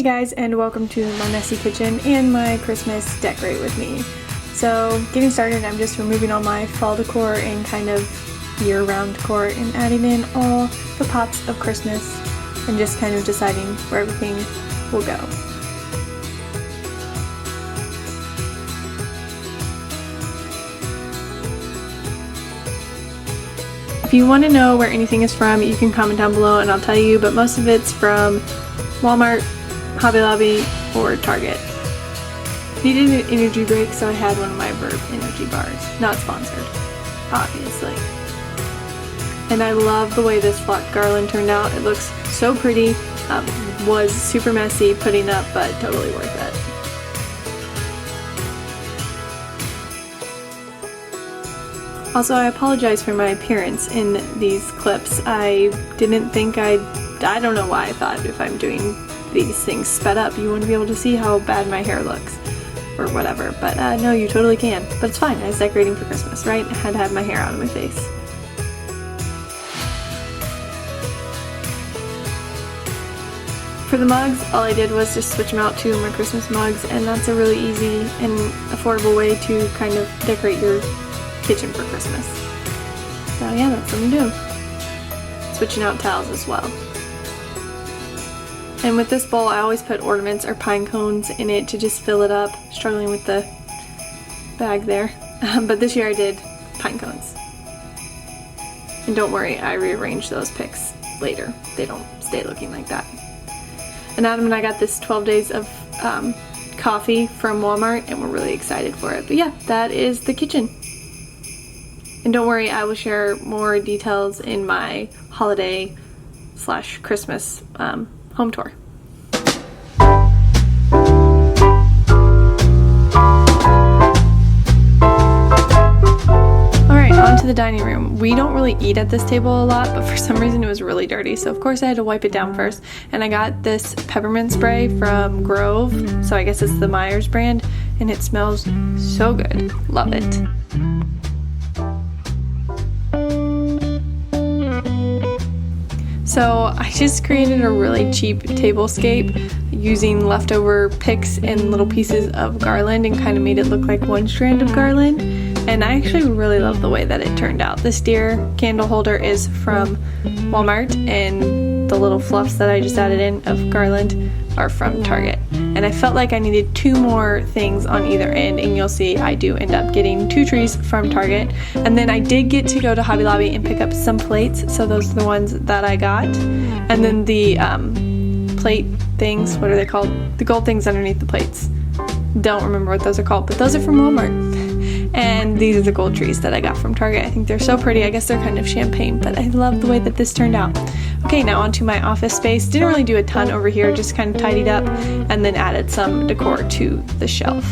Hey guys, and welcome to my messy kitchen and my Christmas decorate with me. So getting started, I'm just removing all my fall decor and kind of year-round decor and adding in all the pops of Christmas and just kind of deciding where everything will go. If you want to know where anything is from, you can comment down below and I'll tell you, but most of it's from Walmart, Hobby Lobby, or Target. Needed an energy break, so I had one of my Verb energy bars. Not sponsored, obviously. And I love the way this flock garland turned out. It looks so pretty. Was super messy putting up, but totally worth it. Also, I apologize for my appearance in these clips. I didn't think I don't know why I thought if I'm doing these things sped up, you want to be able to see how bad my hair looks or whatever, but no, you totally can. But it's fine, I was decorating for Christmas, right? I had to have my hair out of my face. For the mugs, all I did was just switch them out to my Christmas mugs, and that's a really easy and affordable way to kind of decorate your kitchen for Christmas. So yeah, that's what I'm doing. Switching out towels as well. And with this bowl, I always put ornaments or pine cones in it to just fill it up. Struggling with the bag there. But this year I did pine cones. And don't worry, I rearranged those picks later. They don't stay looking like that. And Adam and I got this 12 days of coffee from Walmart, and we're really excited for it. But yeah, that is the kitchen. And don't worry, I will share more details in my holiday/Christmas home tour. Alright, on to the dining room. We don't really eat at this table a lot, but for some reason it was really dirty, so of course I had to wipe it down first. And I got this peppermint spray from Grove, so I guess it's the Myers brand, and it smells so good. Love it. So I just created a really cheap tablescape using leftover picks and little pieces of garland and kind of made it look like one strand of garland. And I actually really love the way that it turned out. This deer candle holder is from Walmart, and the little fluffs that I just added in of garland are from Target. And I felt like I needed 2 more things on either end, and you'll see I do end up getting 2 trees from Target. And then I did get to go to Hobby Lobby and pick up some plates, so those are the ones that I got. And then the plate things, what are they called? The gold things underneath the plates. Don't remember what those are called, but those are from Walmart. And these are the gold trees that I got from Target. I think they're so pretty. I guess they're kind of champagne, but I love the way that this turned out. Okay, now onto my office space. Didn't really do a ton over here, just kind of tidied up and then added some decor to the shelf.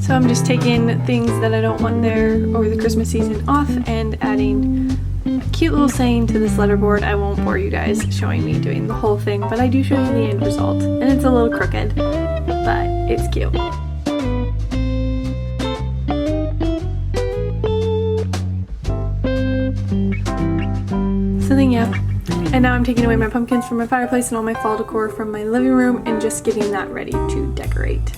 So I'm just taking things that I don't want there over the Christmas season off and adding a cute little saying to this letterboard. I won't bore you guys showing me doing the whole thing, but I do show you the end result. And it's a little crooked, but it's cute. So then yeah, and now I'm taking away my pumpkins from my fireplace and all my fall decor from my living room and just getting that ready to decorate.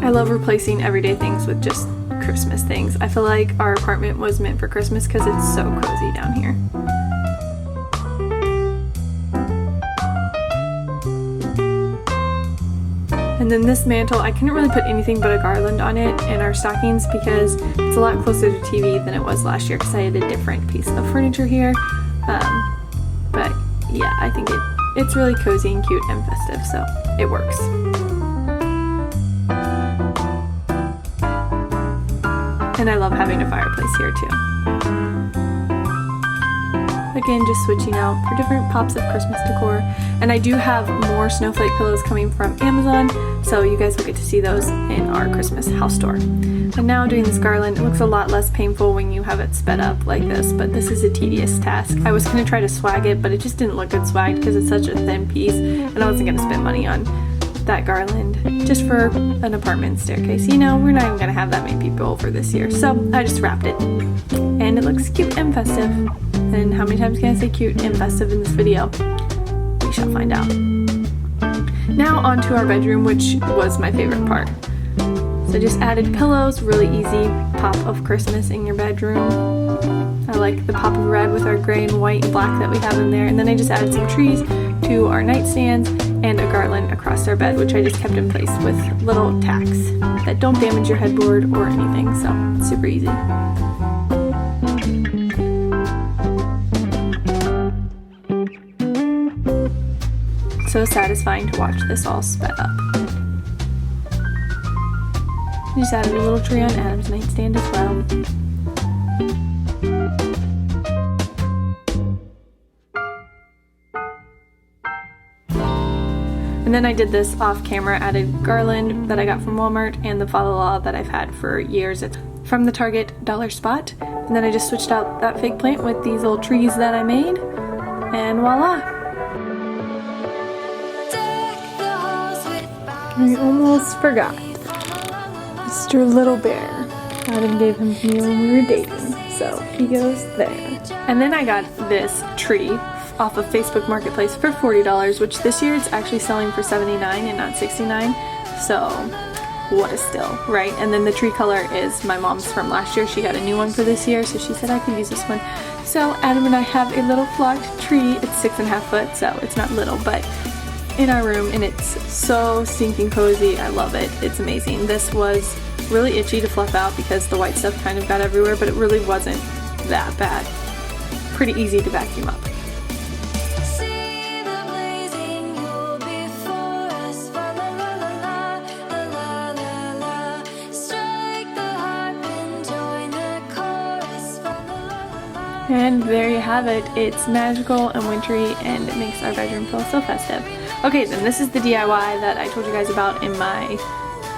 I love replacing everyday things with just Christmas things. I feel like our apartment was meant for Christmas because it's so cozy down here. And then this mantle, I couldn't really put anything but a garland on it and our stockings because it's a lot closer to TV than it was last year because I had a different piece of furniture here. But yeah, I think it's really cozy and cute and festive, so it works. And I love having a fireplace here too. Again, just switching out for different pops of Christmas decor. And I do have more snowflake pillows coming from Amazon, so you guys will get to see those in our Christmas house tour. And now doing this garland, it looks a lot less painful when you have it sped up like this, but this is a tedious task. I was going to try to swag it, but it just didn't look good swagged because it's such a thin piece, and I wasn't going to spend money on that garland just for an apartment staircase. You know, we're not even gonna have that many people over this year, so I just wrapped it. And it looks cute and festive. And how many times can I say cute and festive in this video? We shall find out. Now on to our bedroom, which was my favorite part. So just added pillows, really easy pop of Christmas in your bedroom. I like the pop of red with our gray and white and black that we have in there. And then I just added some trees to our nightstands and a garland across our bed, which I just kept in place with little tacks that don't damage your headboard or anything, so it's super easy. So satisfying to watch this all sped up. I just added a little tree on Adam's nightstand as well. And then I did this off camera, added garland that I got from Walmart and the Fa La La that I've had for years. It's from the Target dollar spot. And then I just switched out that fake plant with these little trees that I made. And voila! I almost forgot. Mr. Little Bear. Adam gave him to me when we were dating. So he goes there. And then I got this tree off of Facebook Marketplace for $40, which this year it's actually selling for $79 and not $69. So what a steal, right? And then the tree color is my mom's from last year. She got a new one for this year, so she said I could use this one. So Adam and I have a little flocked tree. It's 6.5 foot, so it's not little, but in our room, and it's so stinking cozy. I love it. It's amazing. This was really itchy to fluff out because the white stuff kind of got everywhere, but it really wasn't that bad. Pretty easy to vacuum up. And there you have it. It's magical and wintry, and it makes our bedroom feel so festive. Okay, then this is the DIY that I told you guys about in my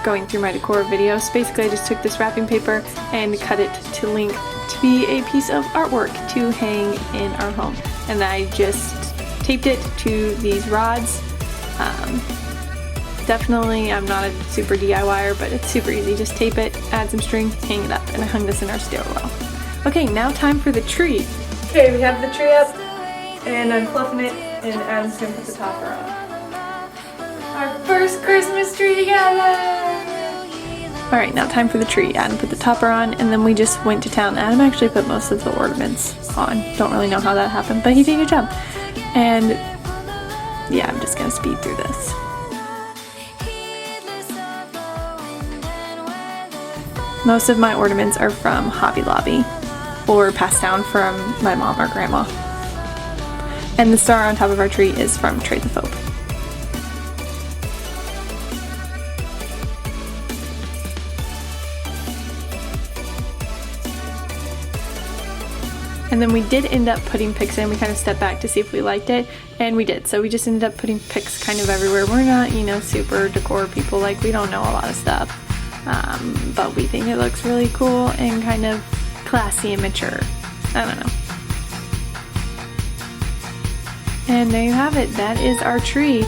going through my decor videos. Basically, I just took this wrapping paper and cut it to length to be a piece of artwork to hang in our home. And I just taped it to these rods. Definitely, I'm not a super DIYer, but it's super easy. Just tape it, add some string, hang it up, and I hung this in our stairwell. Okay, now time for the tree. Okay, we have the tree up, and I'm fluffing it, and Adam's gonna put the topper on. Our first Christmas tree together! Alright, now time for the tree. Adam put the topper on, and then we just went to town. Adam actually put most of the ornaments on. Don't really know how that happened, but he did a good job. And yeah, I'm just gonna speed through this. Most of my ornaments are from Hobby Lobby or passed down from my mom or grandma. And the star on top of our tree is from Trade the Fope. And then we did end up putting picks in. We kind of stepped back to see if we liked it, and we did. So we just ended up putting picks kind of everywhere. We're not, you know, super decor people. Like, we don't know a lot of stuff. But we think it looks really cool and kind of classy and mature. I don't know. And there you have it. That is our tree.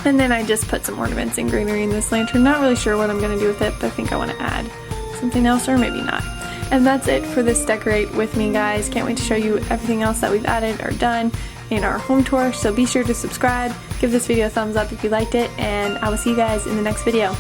And then I just put some ornaments and greenery in this lantern. Not really sure what I'm going to do with it, but I think I want to add something else, or maybe not. And that's it for this Decorate With Me, guys. Can't wait to show you everything else that we've added or done in our home tour. So be sure to subscribe, give this video a thumbs up if you liked it, and I will see you guys in the next video.